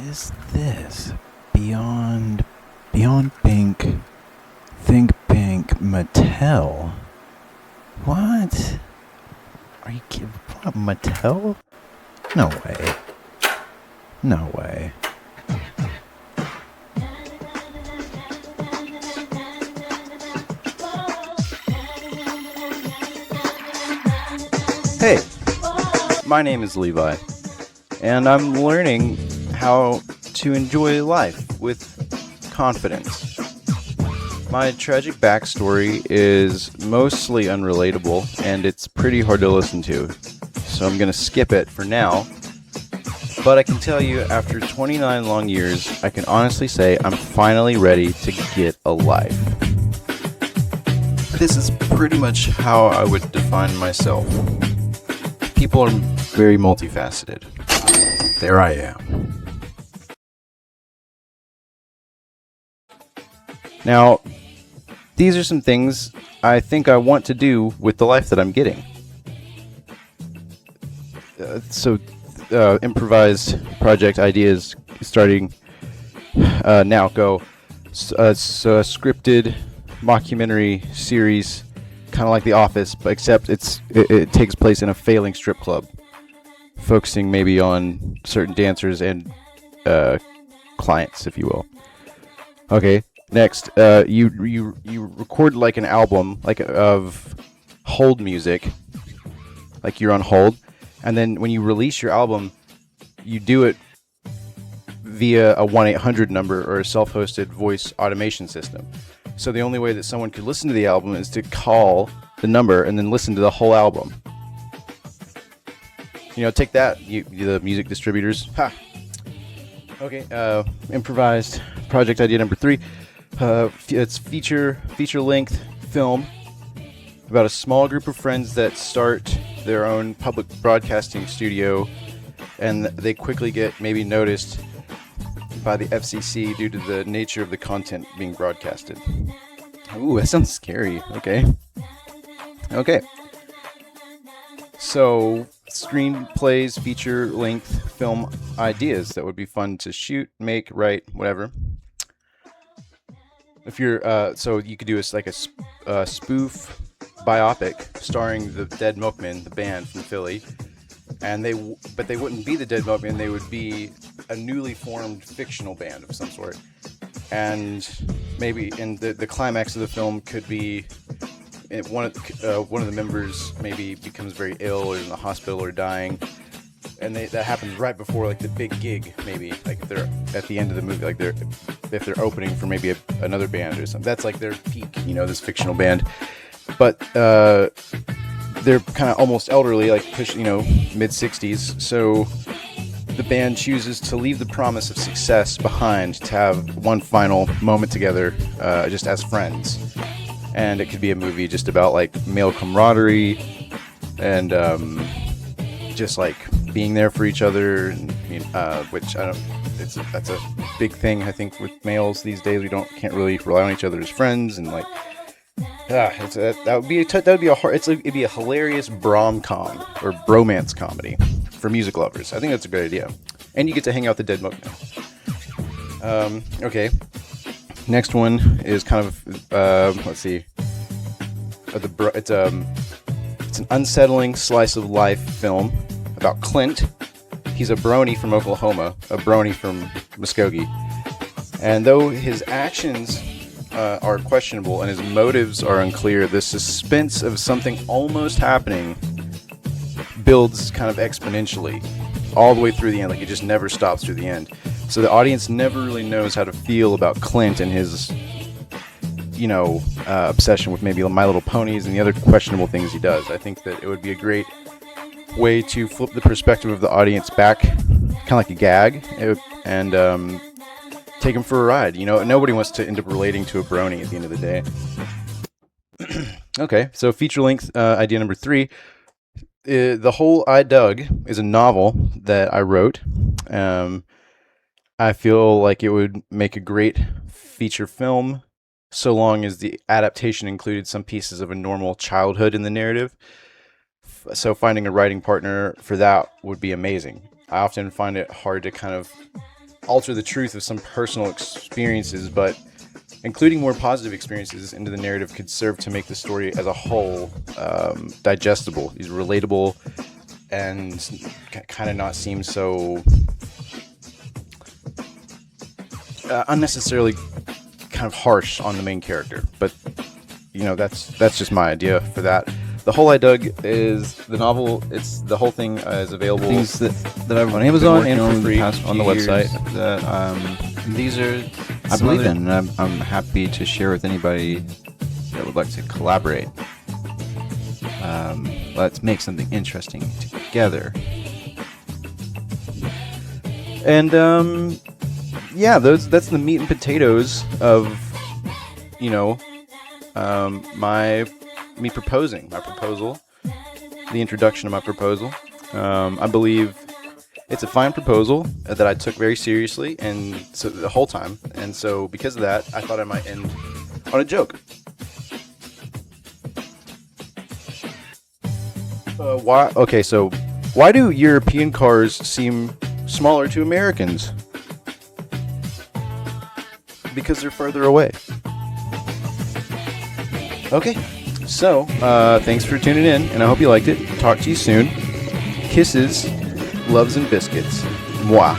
is this? Beyond Pink, Think Pink, Mattel? What? Are you kidding? What, Mattel? No way. No way. Hey, my name is Levi, and I'm learning how to enjoy life with confidence. My tragic backstory is mostly unrelatable, and it's pretty hard to listen to, so I'm gonna skip it for now. But I can tell you, after 29 long years, I can honestly say I'm finally ready to get a life. This is pretty much how I would define myself. People are very multifaceted. There I am. Now, these are some things I think I want to do with the life that I'm getting. Improvised project ideas starting now go. A scripted mockumentary series, kind of like The Office, but except it takes place in a failing strip club, focusing maybe on certain dancers and clients, if you will. Okay, next, you record like an album, like of hold music, like you're on hold, and then when you release your album, you do it via a 1-800 number or a self-hosted voice automation system. So the only way that someone could listen to the album is to call the number and then listen to the whole album. You know, take that, the music distributors. Ha! Okay, improvised project idea number 3. It's feature-length film about a small group of friends that start their own public broadcasting studio, and they quickly get maybe noticed by the FCC due to the nature of the content being broadcasted. Ooh, that sounds scary. Okay. So, screenplays, feature-length film ideas that would be fun to shoot, make, write, whatever. If you're, so you could do a spoof biopic starring the Dead Milkmen, the band from Philly, and they wouldn't be the Dead Milkmen. They would be a newly formed fictional band of some sort, and maybe in the climax of the film could be one of the members maybe becomes very ill or in the hospital or dying, and that happens right before like the big gig, maybe like if they're at the end of the movie, like if they're opening for maybe another band or something. That's like their peak, this fictional band, but they're kind of almost elderly, like mid-60s, so the band chooses to leave the promise of success behind to have one final moment together, just as friends. And it could be a movie just about like male camaraderie and just like being there for each other, which that's a big thing I think with males these days. Can't really rely on each other as friends, and like it'd be a hilarious brom-com or bromance comedy for music lovers. I think that's a great idea, and you get to hang out with the Dead Milkmen. Okay, next one is kind of let's see. It's an unsettling slice of life film about Clint. He's a brony from Oklahoma, a brony from Muskogee, and though his actions are questionable and his motives are unclear, the suspense of something almost happening builds kind of exponentially all the way through the end. Like it just never stops through the end. So the audience never really knows how to feel about Clint and his, obsession with maybe My Little Ponies and the other questionable things he does. I think that it would be a great way to flip the perspective of the audience back, kind of like a gag, and take him for a ride. Nobody wants to end up relating to a brony at the end of the day. Okay, so feature-length idea number 3. The Hole I Dug is a novel that I wrote. I feel like it would make a great feature film so long as the adaptation included some pieces of a normal childhood in the narrative. So finding a writing partner for that would be amazing. I often find it hard to kind of alter the truth of some personal experiences, but including more positive experiences into the narrative could serve to make the story as a whole digestible, is relatable, and kind of not seem so unnecessarily kind of harsh on the main character. But that's just my idea for that. The Hole I Dug is the novel. It's the whole thing is available. Things that I've on Amazon and for the free past on the few years website. That These are I believe in, and I'm happy to share with anybody that would like to collaborate. Let's make something interesting together. And that's the meat and potatoes of my proposal, the introduction of my proposal. I believe it's a fine proposal that I took very seriously, and so the whole time. And so because of that, I thought I might end on a joke. Why? Okay, so why do European cars seem smaller to Americans? Because they're further away. Okay, so thanks for tuning in, and I hope you liked it. Talk to you soon. Kisses, loves, and biscuits. Mwah.